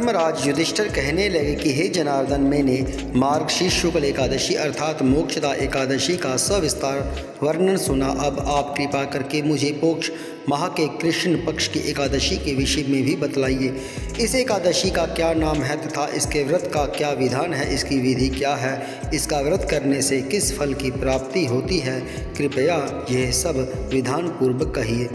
धर्मराज युधिष्ठिर कहने लगे कि हे जनार्दन, मैंने मार्गशीर्ष शुक्ल एकादशी अर्थात मोक्षदा एकादशी का सविस्तार वर्णन सुना। अब आप कृपा करके मुझे मोक्ष माह के कृष्ण पक्ष की एकादशी के विषय में भी बतलाइए। इस एकादशी का क्या नाम है तथा इसके व्रत का क्या विधान है, इसकी विधि क्या है, इसका व्रत करने से किस फल की प्राप्ति होती है, कृपया यह सब विधान पूर्वक कहिए।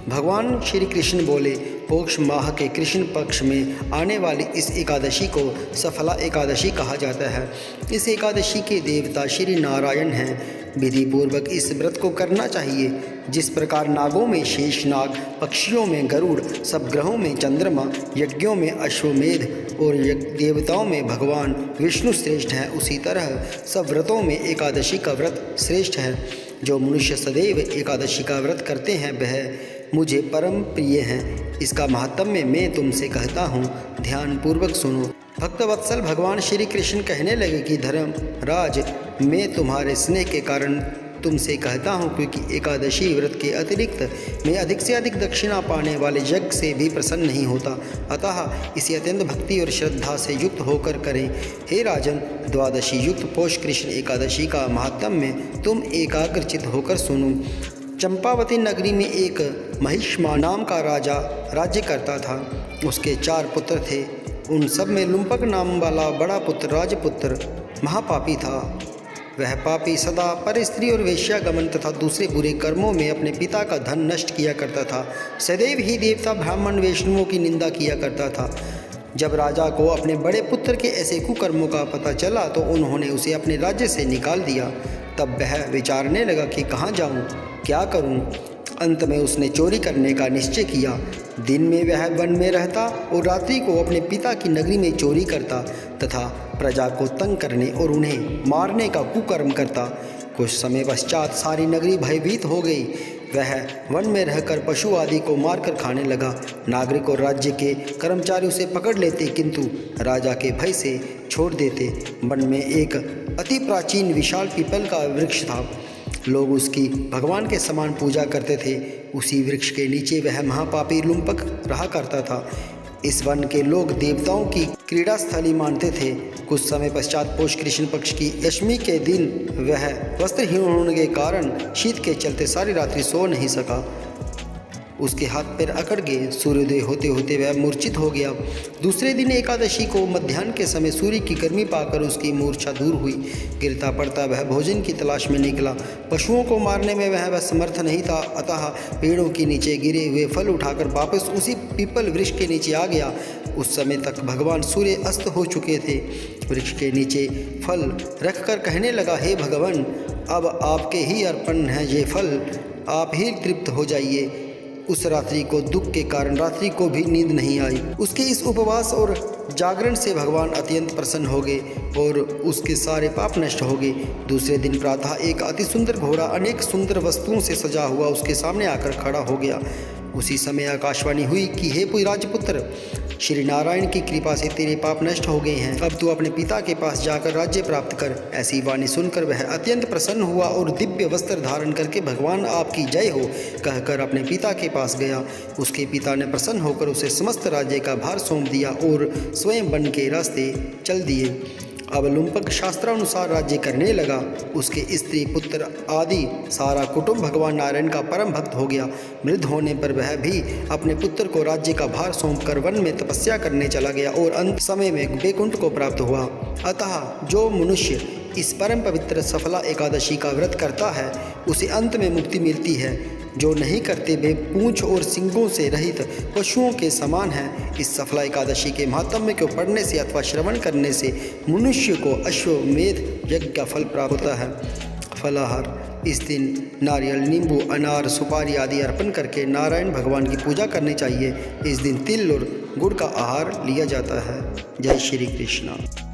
भगवान श्री कृष्ण बोले, मोक्ष माह के कृष्ण पक्ष में आने वाली इस एकादशी को सफला एकादशी कहा जाता है। इस एकादशी के देवता श्री नारायण हैं। विधि पूर्वक इस व्रत को करना चाहिए। जिस प्रकार नागों में शेषनाग, पक्षियों में गरुड़, सब ग्रहों में चंद्रमा, यज्ञों में अश्वमेध और देवताओं में भगवान विष्णु श्रेष्ठ हैं, उसी तरह सब व्रतों में एकादशी का व्रत श्रेष्ठ है। जो मनुष्य सदैव एकादशी का व्रत करते हैं वह मुझे परम प्रिय हैं। इसका महात्म्य मैं तुमसे कहता हूँ, ध्यान पूर्वक सुनो। भक्तवत्सल भगवान श्री कृष्ण कहने लगे कि धर्मराज, मैं तुम्हारे स्नेह के कारण तुमसे कहता हूँ, क्योंकि एकादशी व्रत के अतिरिक्त मैं अधिक से अधिक दक्षिणा पाने वाले यज्ञ से भी प्रसन्न नहीं होता। अतः इसे अत्यंत भक्ति और श्रद्धा से युक्त होकर करें। हे राजन, द्वादशी युक्त पौष कृष्ण एकादशी का महात्म्य तुम एकाग्रचित होकर सुनो। चंपावती नगरी में एक महिष्मा नाम का राजा राज्य करता था। उसके 4 पुत्र थे। उन सब में लुम्पक नाम वाला बड़ा पुत्र राजपुत्र महापापी था। वह पापी सदा पर स्त्री और वेश्यागमन तथा दूसरे बुरे कर्मों में अपने पिता का धन नष्ट किया करता था। सदैव ही देवता, ब्राह्मण, वैष्णवों की निंदा किया करता था। जब राजा को अपने बड़े पुत्र के ऐसे कुकर्मों का पता चला तो उन्होंने उसे अपने राज्य से निकाल दिया। तब वह विचारने लगा कि कहाँ जाऊँ, क्या करूँ। अंत में उसने चोरी करने का निश्चय किया। दिन में वह वन में रहता और रात्रि को अपने पिता की नगरी में चोरी करता तथा प्रजा को तंग करने और उन्हें मारने का कुकर्म करता। कुछ समय पश्चात सारी नगरी भयभीत हो गई। वह वन में रहकर पशु आदि को मारकर खाने लगा। नागरिक और राज्य के कर्मचारी उसे पकड़ लेते किंतु राजा के भय से छोड़ देते। वन में एक अति प्राचीन विशाल पीपल का वृक्ष था। लोग उसकी भगवान के समान पूजा करते थे। उसी वृक्ष के नीचे वह महापापी लुम्पक रहा करता था। इस वन के लोग देवताओं की क्रीड़ा स्थली मानते थे। कुछ समय पश्चात पौष कृष्ण पक्ष की दशमी के दिन वह वस्त्रहीन होने के कारण शीत के चलते सारी रात्रि सो नहीं सका। उसके हाथ पैर अकड़ गए। सूर्योदय होते होते वह मूर्छित हो गया। दूसरे दिन एकादशी को मध्याह्न के समय सूर्य की गर्मी पाकर उसकी मूर्छा दूर हुई। गिरता पड़ता वह भोजन की तलाश में निकला। पशुओं को मारने में वह समर्थ नहीं था, अतः पेड़ों के नीचे गिरे हुए फल उठाकर वापस उसी पीपल वृक्ष के नीचे आ गया। उस समय तक भगवान सूर्य अस्त हो चुके थे। वृक्ष के नीचे फल रखकर कहने लगा, हे भगवान, अब आपके ही अर्पण है ये फल, आप ही तृप्त हो जाइए। उस रात्रि को दुख के कारण रात्रि को भी नींद नहीं आई। उसके इस उपवास और जागरण से भगवान अत्यंत प्रसन्न हो गए और उसके सारे पाप नष्ट हो गए। दूसरे दिन प्रातः एक अति सुंदर घोड़ा अनेक सुंदर वस्तुओं से सजा हुआ उसके सामने आकर खड़ा हो गया। उसी समय आकाशवाणी हुई कि हे पुत्र राजपुत्र, श्री नारायण की कृपा से तेरे पाप नष्ट हो गए हैं। अब तू अपने पिता के पास जाकर राज्य प्राप्त कर। ऐसी वाणी सुनकर वह अत्यंत प्रसन्न हुआ और दिव्य वस्त्र धारण करके भगवान आपकी जय हो कहकर अपने पिता के पास गया। उसके पिता ने प्रसन्न होकर उसे समस्त राज्य का भार सौंप दिया और स्वयं वन के रास्ते चल दिए। अब लुम्पक शास्त्रानुसार राज्य करने लगा। उसके स्त्री, पुत्र आदि सारा कुटुंब भगवान नारायण का परम भक्त हो गया। मृत होने पर वह भी अपने पुत्र को राज्य का भार सौंपकर वन में तपस्या करने चला गया और अंत समय में वैकुंठ को प्राप्त हुआ। अतः जो मनुष्य इस परम पवित्र सफला एकादशी का व्रत करता है उसे अंत में मुक्ति मिलती है। जो नहीं करते वे पूंछ और सिंगों से रहित पशुओं के समान हैं। इस सफला एकादशी के महात्म्य को पढ़ने से अथवा श्रवण करने से मनुष्य को अश्वमेध यज्ञ का फल प्राप्त होता है। फलाहार: इस दिन नारियल, नींबू, अनार, सुपारी आदि अर्पण करके नारायण भगवान की पूजा करनी चाहिए। इस दिन तिल और गुड़ का आहार लिया जाता है। जय श्री कृष्ण।